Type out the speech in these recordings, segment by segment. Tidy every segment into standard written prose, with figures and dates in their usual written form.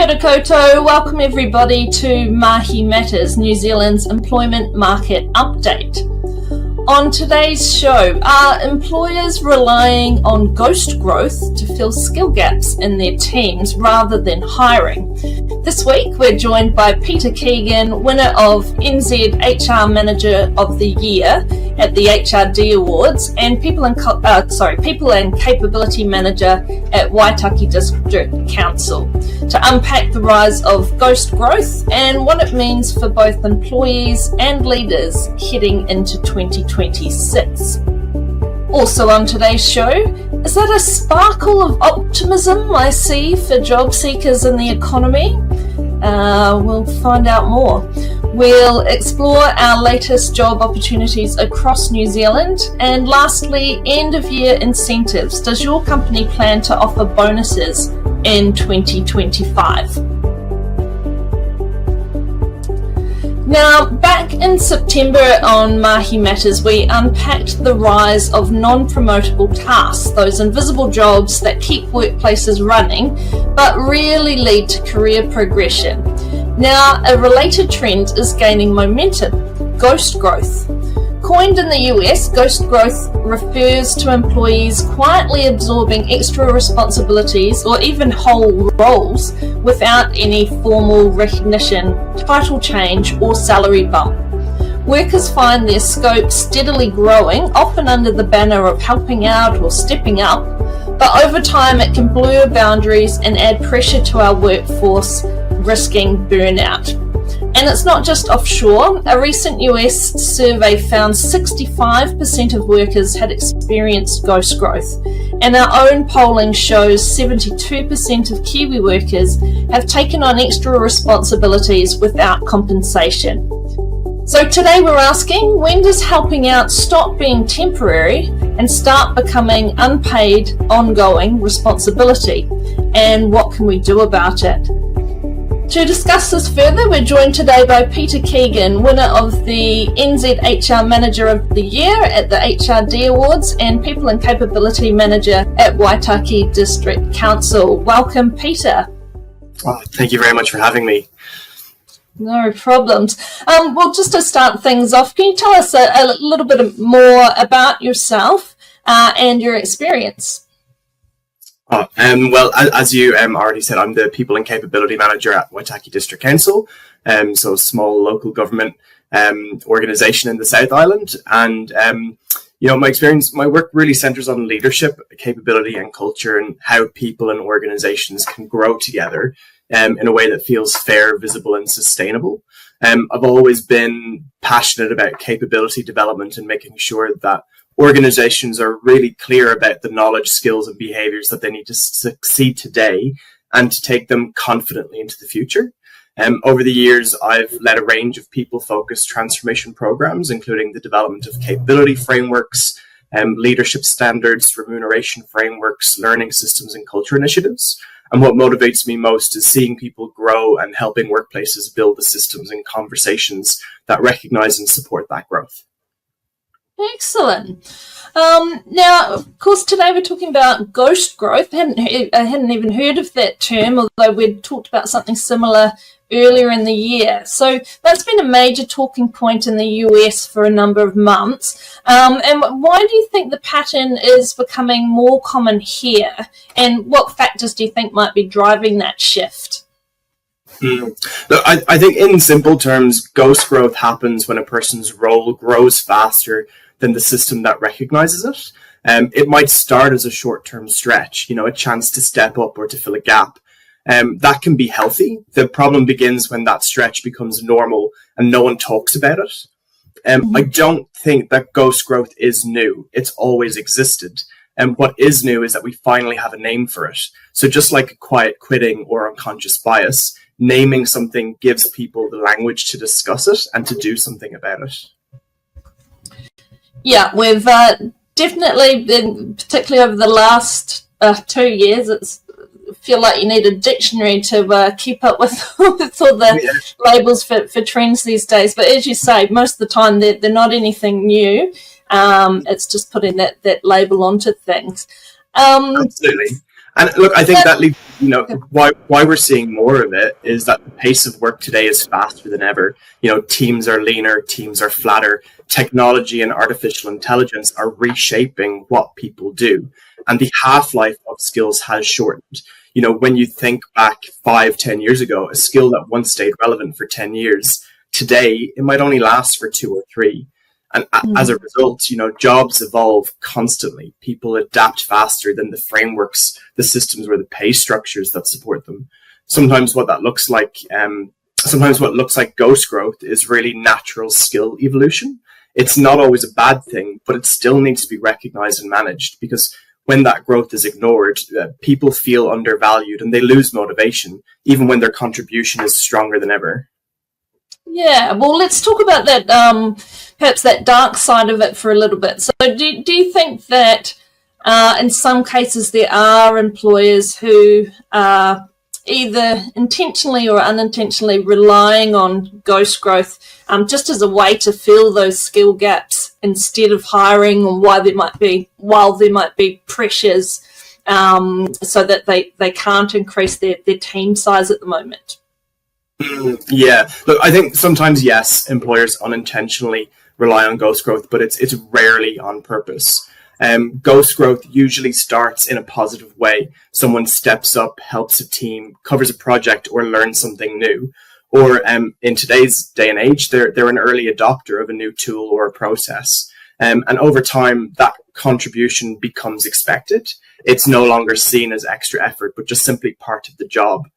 Kia ora koutou. Welcome everybody to Mahi Matters, New Zealand's employment market update. On today's show, are employers relying on ghost growth to fill skill gaps in their teams rather than hiring? This week, we're joined by Peter Keegan, winner of NZ HR Manager of the Year at the HRD Awards, and People and Capability Manager at Waitaki District Council, to unpack the rise of ghost growth and what it means for both employees and leaders heading into 2026. Also on today's show, is that a sparkle of optimism I see for job seekers in the economy? We'll find out more. We'll explore our latest job opportunities across New Zealand. And lastly, end of year incentives. Does your company plan to offer bonuses in 2025? Now, back in September on Mahi Matters, we unpacked the rise of non-promotable tasks, those invisible jobs that keep workplaces running, but rarely lead to career progression. Now, a related trend is gaining momentum: ghost growth. Coined in the US, ghost growth refers to employees quietly absorbing extra responsibilities or even whole roles without any formal recognition, title change, or salary bump. Workers find their scope steadily growing, often under the banner of helping out or stepping up, but over time it can blur boundaries and add pressure to our workforce, risking burnout. And it's not just offshore. A recent US survey found 65% of workers had experienced ghost growth, and our own polling shows 72% of Kiwi workers have taken on extra responsibilities without compensation. So today we're asking, when does helping out stop being temporary and start becoming unpaid, ongoing responsibility? And what can we do about it? To discuss this further, we're joined today by Peter Keegan, winner of the NZ HR Manager of the Year at the HRD Awards and People and Capability Manager at Waitaki District Council. Welcome, Peter. Oh, thank you very much for having me. No problems. Well, just to start things off, can you tell us a little bit more about yourself and your experience? Well, as you already said, I'm the People and Capability Manager at Waitaki District Council, so a small local government organisation in the South Island. And, my work really centres on leadership, capability and culture, and how people and organisations can grow together in a way that feels fair, visible and sustainable. I've always been passionate about capability development and making sure that organizations are really clear about the knowledge, skills and behaviors that they need to succeed today and to take them confidently into the future. Over the years, I've led a range of people-focused transformation programs, including the development of capability frameworks, leadership standards, remuneration frameworks, learning systems and culture initiatives. And what motivates me most is seeing people grow and helping workplaces build the systems and conversations that recognize and support that growth. Excellent. Now, of course, today we're talking about ghost growth. I hadn't even heard of that term, although we'd talked about something similar earlier in the year. So that's been a major talking point in the US for a number of months. And why do you think the pattern is becoming more common here? And what factors do you think might be driving that shift? Look, I think in simple terms, ghost growth happens when a person's role grows faster than the system that recognizes it. It might start as a short-term stretch, a chance to step up or to fill a gap. That can be healthy. The problem begins when that stretch becomes normal and no one talks about it. I don't think that ghost growth is new. It's always existed. And what is new is that we finally have a name for it. So just like quiet quitting or unconscious bias, naming something gives people the language to discuss it and to do something about it. Yeah, we've definitely been, particularly over the last 2 years, I feel like you need a dictionary to keep up with, with all the labels for trends these days. But as you say, most of the time they're not anything new. It's just putting that label onto things. Absolutely. And look, I think that leads, why we're seeing more of it is that the pace of work today is faster than ever. Teams are leaner, teams are flatter. Technology and artificial intelligence are reshaping what people do. And the half-life of skills has shortened. When you think back 5-10 years ago, a skill that once stayed relevant for 10 years, today it might only last for 2 or 3. And as a result, jobs evolve constantly. People adapt faster than the frameworks, the systems, or the pay structures that support them. Sometimes what looks like ghost growth is really natural skill evolution. It's not always a bad thing, but it still needs to be recognized and managed, because when that growth is ignored, people feel undervalued and they lose motivation, even when their contribution is stronger than ever. Yeah, well, let's talk about that, perhaps that dark side of it for a little bit. So do you think that in some cases there are employers who are either intentionally or unintentionally relying on ghost growth just as a way to fill those skill gaps instead of hiring, or while there might be pressures so that they can't increase their team size at the moment? Yeah, look, I think sometimes, yes, employers unintentionally rely on ghost growth, but it's rarely on purpose. Ghost growth usually starts in a positive way. Someone steps up, helps a team, covers a project, or learns something new. Or in today's day and age, they're an early adopter of a new tool or a process. And over time, that contribution becomes expected. It's no longer seen as extra effort, but just simply part of the job.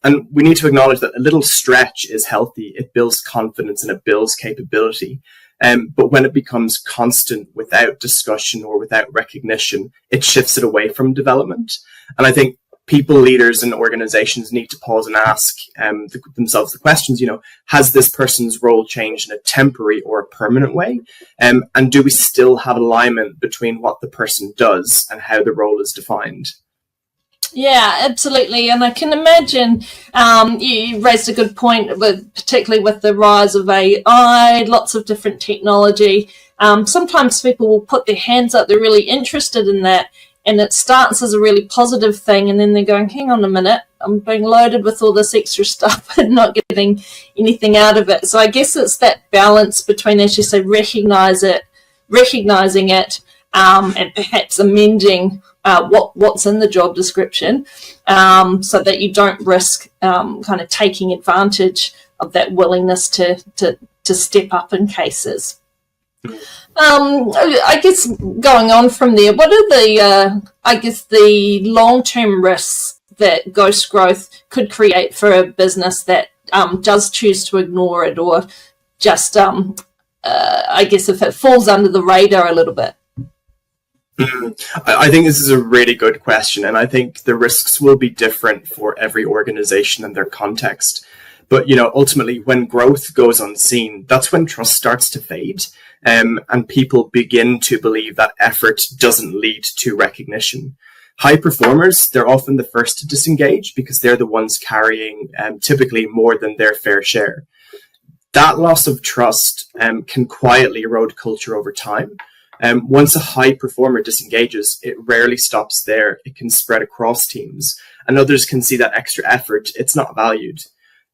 And we need to acknowledge that a little stretch is healthy. It builds confidence and it builds capability. But when it becomes constant without discussion or without recognition, it shifts it away from development. And I think people, leaders, and organizations need to pause and ask themselves the questions, has this person's role changed in a temporary or a permanent way? And do we still have alignment between what the person does and how the role is defined? Yeah, absolutely. And I can imagine you raised a good point, particularly with the rise of AI, lots of different technology. Sometimes people will put their hands up, they're really interested in that, and it starts as a really positive thing, and then they're going, hang on a minute, I'm being loaded with all this extra stuff and not getting anything out of it. So I guess it's that balance between, as you say, recognizing it, and perhaps amending what's in the job description, so that you don't risk kind of taking advantage of that willingness to step up in cases. I guess going on from there, what are the long-term risks that ghost growth could create for a business that does choose to ignore it, or just I guess if it falls under the radar a little bit? I think this is a really good question, and I think the risks will be different for every organization and their context. But, ultimately, when growth goes unseen, that's when trust starts to fade, and people begin to believe that effort doesn't lead to recognition. High performers, they're often the first to disengage because they're the ones carrying typically more than their fair share. That loss of trust can quietly erode culture over time. Once a high performer disengages, it rarely stops there. It can spread across teams, and others can see that extra effort, it's not valued.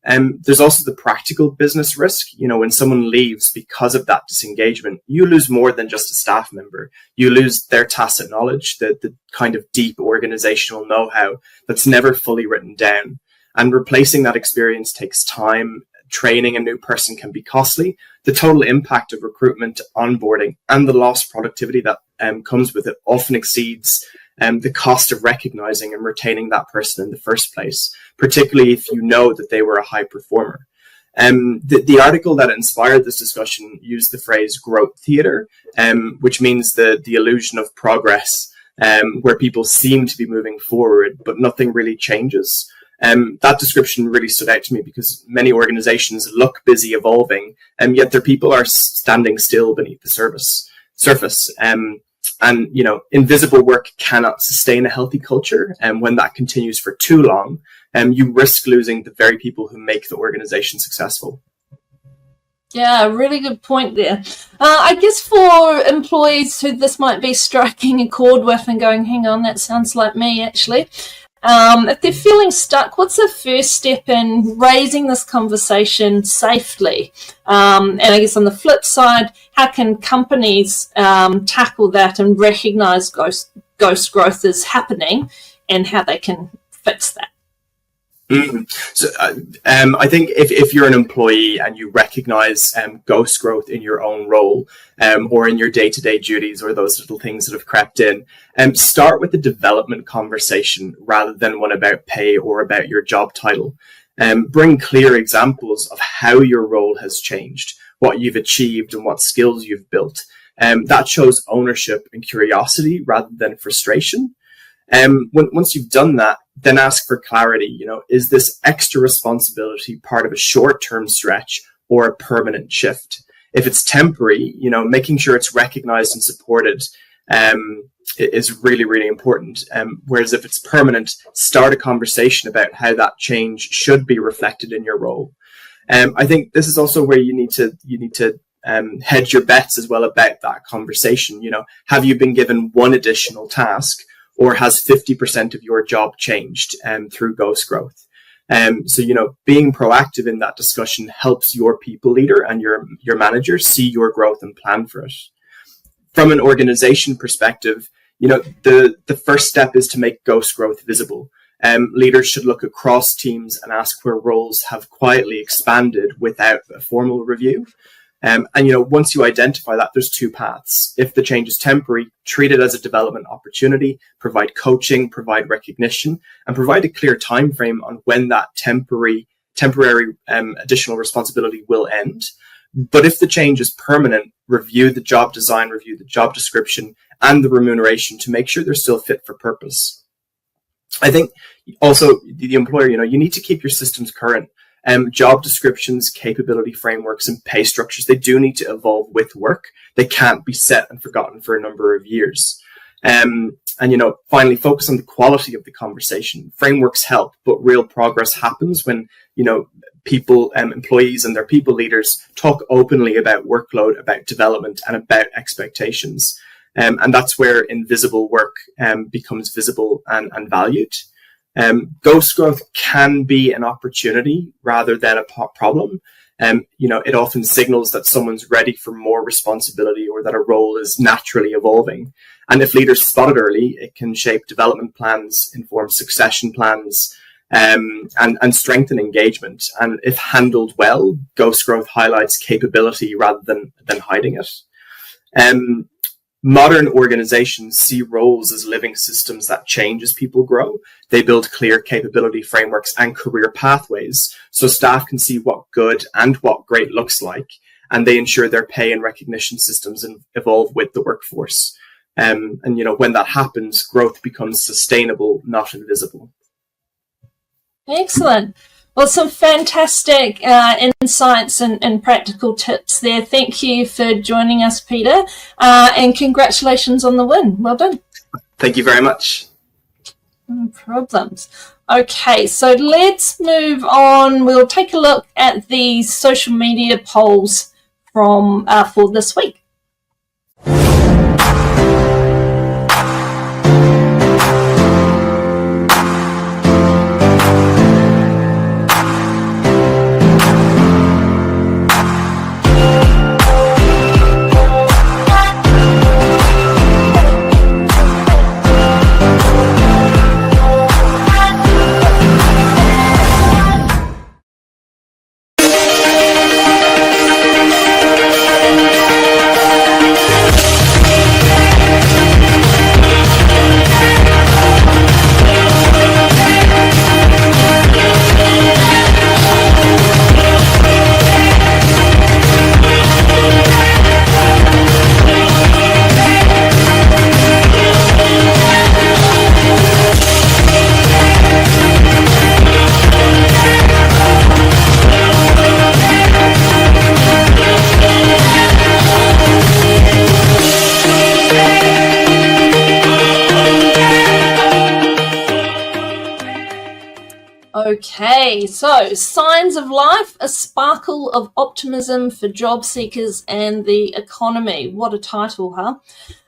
There's also the practical business risk. When someone leaves because of that disengagement, you lose more than just a staff member. You lose their tacit knowledge, the kind of deep organizational know-how that's never fully written down. And replacing that experience takes time. Training a new person can be costly. The total impact of recruitment, onboarding, and the lost productivity that comes with it often exceeds the cost of recognizing and retaining that person in the first place, particularly if you know that they were a high performer. The article that inspired this discussion used the phrase growth theater, which means the illusion of progress, where people seem to be moving forward, but nothing really changes. That description really stood out to me because many organizations look busy evolving, and yet their people are standing still beneath the surface. And invisible work cannot sustain a healthy culture. And when that continues for too long, you risk losing the very people who make the organization successful. Yeah, really good point there. I guess for employees who this might be striking a chord with and going, hang on, that sounds like me actually. If they're feeling stuck, what's the first step in raising this conversation safely? And I guess on the flip side, how can companies tackle that and recognise ghost growth is happening and how they can fix that? So I think if you're an employee and you recognize ghost growth in your own role or in your day-to-day duties or those little things that have crept in, start with the development conversation rather than one about pay or about your job title. Bring clear examples of how your role has changed, what you've achieved and what skills you've built. That shows ownership and curiosity rather than frustration. Once you've done that, then ask for clarity. You know, is this extra responsibility part of a short-term stretch or a permanent shift? If it's temporary, you know, making sure it's recognized and supported is really, really important. Whereas if it's permanent, start a conversation about how that change should be reflected in your role. I think this is also where you need to hedge your bets as well about that conversation. You know, have you been given one additional task, or has 50% of your job changed through ghost growth? So, you know, being proactive in that discussion helps your people leader and your manager see your growth and plan for it. From an organization perspective, you know, the first step is to make ghost growth visible. Leaders should look across teams and ask where roles have quietly expanded without a formal review. And, you know, once you identify that, there's two paths. If the change is temporary, treat it as a development opportunity, provide coaching, provide recognition, and provide a clear time frame on when that temporary additional responsibility will end. But if the change is permanent, review the job design, review the job description and the remuneration to make sure they're still fit for purpose. I think also the employer, you know, you need to keep your systems current. Job descriptions, capability frameworks, and pay structures, they do need to evolve with work. They can't be set and forgotten for a number of years. And, you know, finally, focus on the quality of the conversation. Frameworks help, but real progress happens when, you know, people, employees and their people leaders talk openly about workload, about development, and about expectations. And that's where invisible work becomes visible and valued. Ghost growth can be an opportunity rather than a problem. You know, it often signals that someone's ready for more responsibility or that a role is naturally evolving. And if leaders spot it early, it can shape development plans, inform succession plans, and strengthen engagement. And if handled well, ghost growth highlights capability rather than hiding it. Modern organizations see roles as living systems that change as people grow. They build clear capability frameworks and career pathways so staff can see what good and what great looks like, and they ensure their pay and recognition systems evolve with the workforce. And, you know, when that happens, growth becomes sustainable, not invisible. Excellent. Well, some fantastic insights and practical tips there. Thank you for joining us, Peter, and congratulations on the win. Well done. Thank you very much. No problems. Okay, so let's move on. We'll take a look at the social media polls from for this week. Okay, so signs of life, a sparkle of optimism for job seekers and the economy. What a title, huh?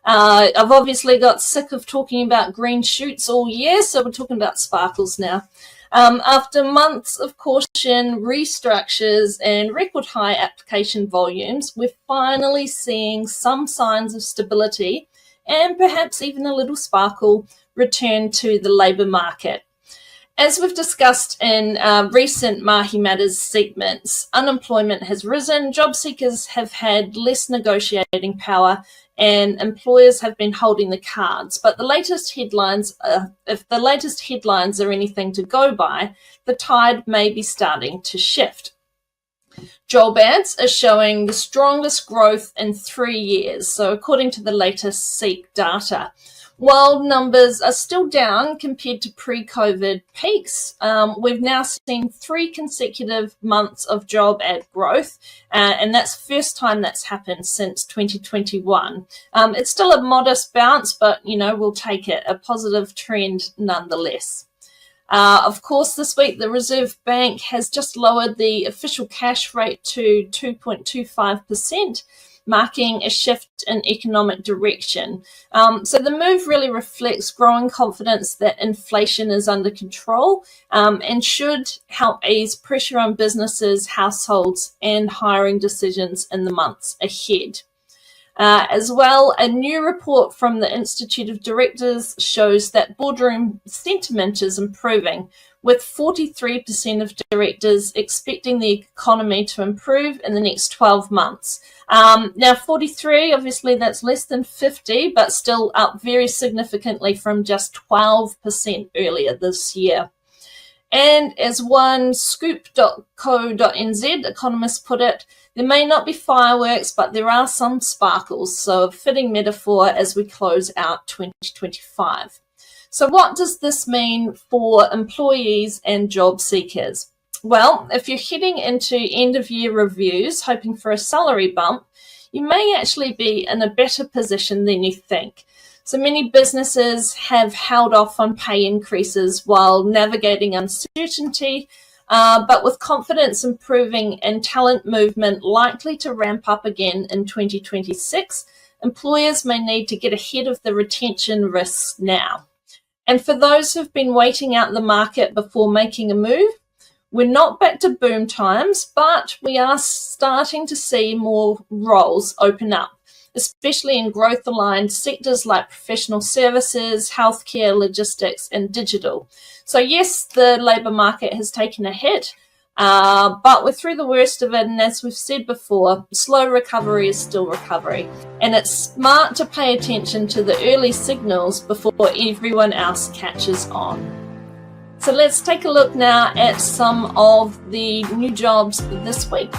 I've obviously got sick of talking about green shoots all year, so we're talking about sparkles now. After months of caution, restructures, and record high application volumes, we're finally seeing some signs of stability and perhaps even a little sparkle return to the labour market. As we've discussed in recent Mahi Matters segments, unemployment has risen, job seekers have had less negotiating power, and employers have been holding the cards. But the latest headlines, if the latest headlines are anything to go by, the tide may be starting to shift. Job ads are showing the strongest growth in 3 years, so according to the latest SEEK data. While numbers are still down compared to pre-COVID peaks, we've now seen 3 consecutive months of job ad growth, and that's the first time that's happened since 2021. It's still a modest bounce, but, we'll take it, a positive trend nonetheless. Of course, this week, the Reserve Bank has just lowered the official cash rate to 2.25%. Marking a shift in economic direction. So the move really reflects growing confidence that inflation is under control and should help ease pressure on businesses, households, and hiring decisions in the months ahead. As well, a new report from the Institute of Directors shows that boardroom sentiment is improving, with 43% of directors expecting the economy to improve in the next 12 months. Now, 43, obviously that's less than 50, but still up very significantly from just 12% earlier this year. And as one 𝗄𝗵𝘁.co.nz economist put it, there may not be fireworks, but there are some sparkles, so a fitting metaphor as we close out 2025. So what does this mean for employees and job seekers? Well, if you're heading into end-of-year reviews hoping for a salary bump, you may actually be in a better position than you think. So many businesses have held off on pay increases while navigating uncertainty, but with confidence improving and talent movement likely to ramp up again in 2026, employers may need to get ahead of the retention risks now. And for those who've been waiting out the market before making a move, we're not back to boom times, but we are starting to see more roles open up, especially in growth-aligned sectors like professional services, healthcare, logistics, and digital. So yes, the labour market has taken a hit, but we're through the worst of it, and as we've said before, slow recovery is still recovery. And it's smart to pay attention to the early signals before everyone else catches on. So let's take a look now at some of the new jobs this week.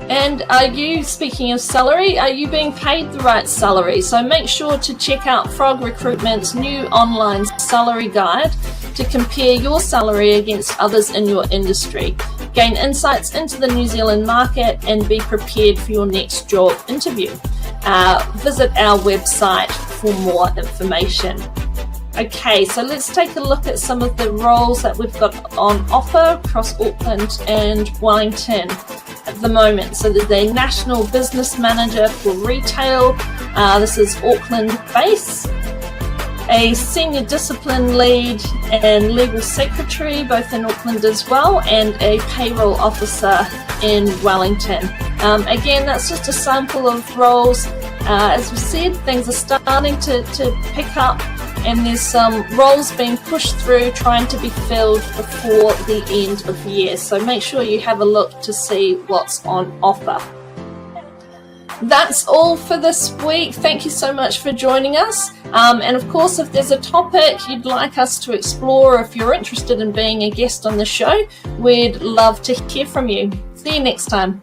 And are you, speaking of salary, are you being paid the right salary? So make sure to check out Frog Recruitment's new online salary guide to compare your salary against others in your industry, gain insights into the New Zealand market, and be prepared for your next job interview. Visit our website for more information. Okay, so let's take a look at some of the roles that we've got on offer across Auckland and Wellington at the moment. So there's a National Business Manager for Retail. This is Auckland base. A Senior Discipline Lead and Legal Secretary, both in Auckland as well, and a Payroll Officer in Wellington. Again, that's just a sample of roles. As we said, things are starting to pick up, and there's some roles being pushed through trying to be filled before the end of the year. So make sure you have a look to see what's on offer. That's all for this week. Thank you so much for joining us. And of course, if there's a topic you'd like us to explore, or if you're interested in being a guest on the show, we'd love to hear from you. See you next time.